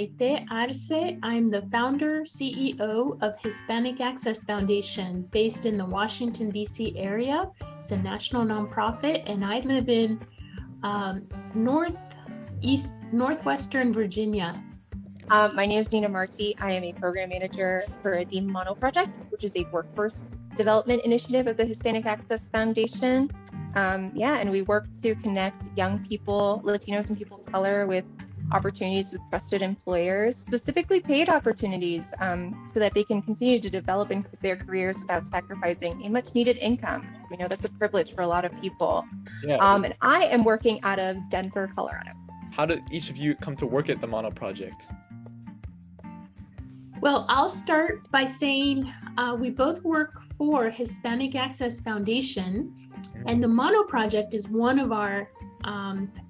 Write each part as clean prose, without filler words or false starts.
Maite Arce. I'm the founder, CEO of Hispanic Access Foundation based in the Washington, D.C. area. It's a national nonprofit, and I live in northwestern Virginia. My name is Marti. I am a program manager for the MANO Project, which is a workforce development initiative of the Hispanic Access Foundation. And we work to connect young people, Latinos and people of color, with opportunities with trusted employers, specifically paid opportunities, so that they can continue to develop in their careers without sacrificing a much needed income. We know that's a privilege for a lot of people. And I am working out of Denver, Colorado. How did each of you come to work at the MANO Project? Well, I'll start by saying we both work for Hispanic Access Foundation, and the MANO Project is one of our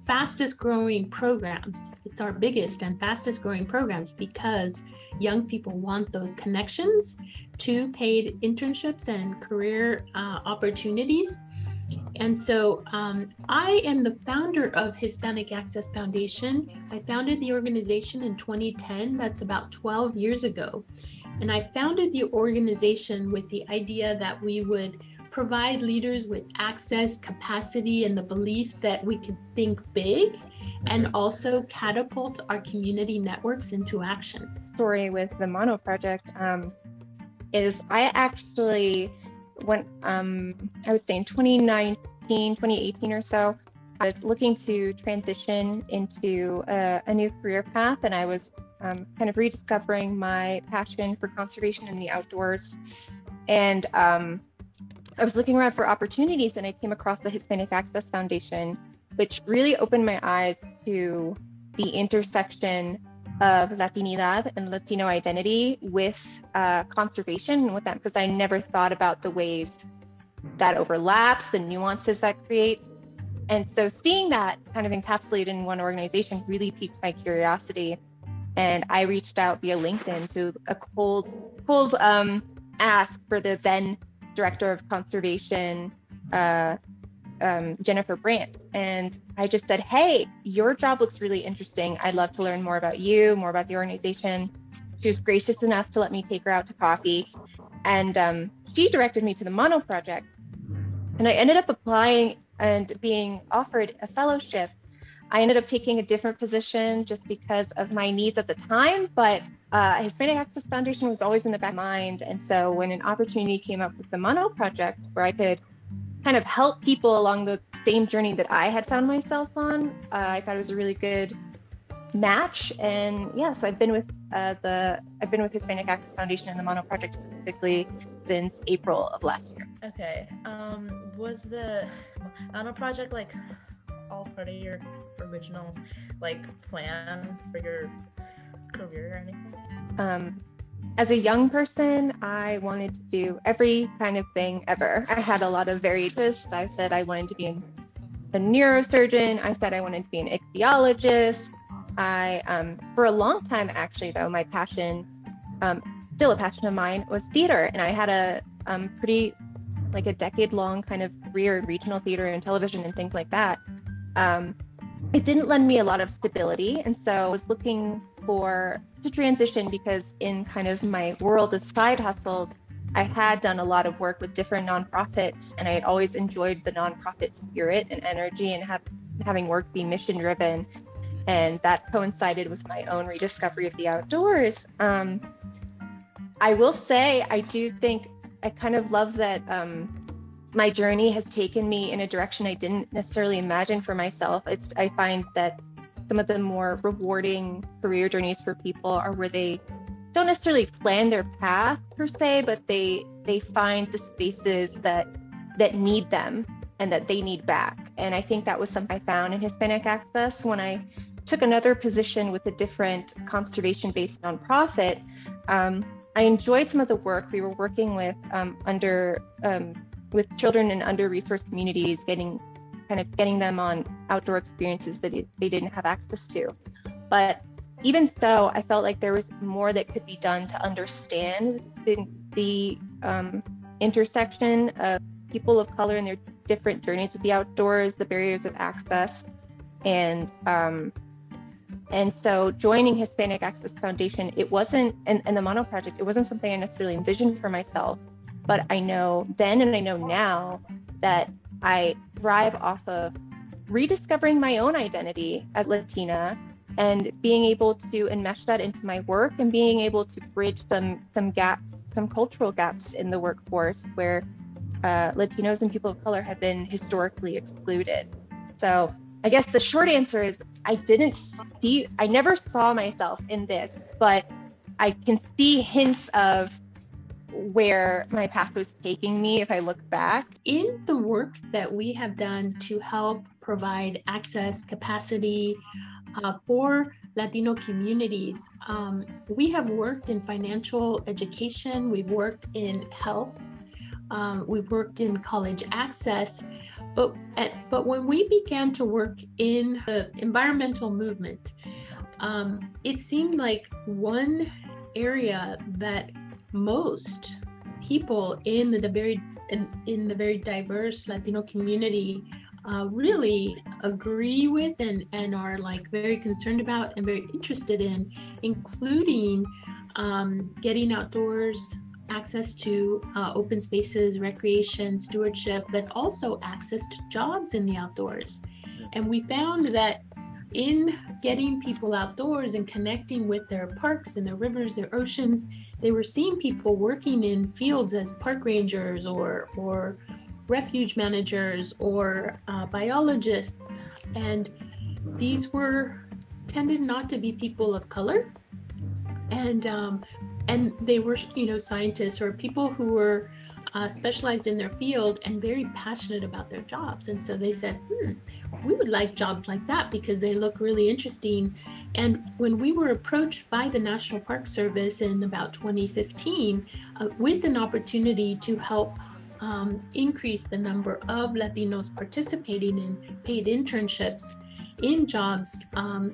fastest growing programs. It's our biggest and fastest growing programs because young people want those connections to paid internships and career opportunities. And so I am the founder of Hispanic Access Foundation. I founded the organization in 2010. That's about 12 years ago. And I founded the organization with the idea that we would provide leaders with access, capacity, and the belief that we could think big and also catapult our community networks into action. Story with the MANO Project is I actually went, I would say in 2018 or so, I was looking to transition into a new career path, and I was kind of rediscovering my passion for conservation in the outdoors. And I was looking around for opportunities, and I came across the Hispanic Access Foundation, which really opened my eyes to the intersection of Latinidad and Latino identity with conservation and what that, because I never thought about the ways that overlaps, the nuances that creates. And so seeing that kind of encapsulated in one organization really piqued my curiosity. And I reached out via LinkedIn to a cold ask for the then Director of Conservation, Jennifer Brandt. And I just said, hey, your job looks really interesting. I'd love to learn more about you, more about the organization. She was gracious enough to let me take her out to coffee. And she directed me to the MANO Project. And I ended up applying and being offered a fellowship. I ended up taking a different position just because of my needs at the time, but Hispanic Access Foundation was always in the back of my mind. And so when an opportunity came up with the MANO Project, where I could kind of help people along the same journey that I had found myself on, I thought it was a really good match. And yeah, so I've been with Hispanic Access Foundation and the MANO Project specifically since April of last year. Okay. Was the MANO Project like all part of your original plan for your career or anything? As a young person, I wanted to do every kind of thing ever. I had a lot of varied interests. I said I wanted to be a neurosurgeon. I said I wanted to be an ichthyologist. For a long time, actually, though, my passion, still a passion of mine, was theater. And I had a pretty, a decade-long kind of career in regional theater and television and things like that. It didn't lend me a lot of stability. And so I was looking to transition because in kind of my world of side hustles, I had done a lot of work with different nonprofits, and I had always enjoyed the nonprofit spirit and energy and having work be mission driven. And that coincided with my own rediscovery of the outdoors. I will say, I do think I kind of love that my journey has taken me in a direction I didn't necessarily imagine for myself. I find that some of the more rewarding career journeys for people are where they don't necessarily plan their path per se, but they find the spaces that need them and that they need back. And I think that was something I found in Hispanic Access when I took another position with a different conservation-based nonprofit. I enjoyed some of the work we were working with with children in under-resourced communities, getting them on outdoor experiences that they didn't have access to. But even so, I felt like there was more that could be done to understand the intersection of people of color and their different journeys with the outdoors, the barriers of access, and And so joining Hispanic Access Foundation, it wasn't, and the MANO Project, it wasn't something I necessarily envisioned for myself, but I know then and I know now that I thrive off of rediscovering my own identity as Latina and being able to enmesh that into my work and being able to bridge some gaps, some cultural gaps in the workforce where Latinos and people of color have been historically excluded. So I guess the short answer is I never saw myself in this, but I can see hints of where my path was taking me if I look back. In the work that we have done to help provide access, capacity for Latino communities, we have worked in financial education, we've worked in health, we've worked in college access, but when we began to work in the environmental movement, it seemed like one area that most people in the very diverse Latino community really agree with and are like very concerned about and very interested in, including getting outdoors, access to open spaces, recreation, stewardship, but also access to jobs in the outdoors. And we found that in getting people outdoors and connecting with their parks and their rivers, their oceans, they were seeing people working in fields as park rangers or refuge managers or biologists. And these tended not to be people of color. And they were, scientists or people who were specialized in their field and very passionate about their jobs. And so they said, we would like jobs like that because they look really interesting. And when we were approached by the National Park Service in about 2015 with an opportunity to help increase the number of Latinos participating in paid internships in jobs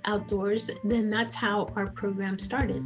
outdoors, then that's how our program started.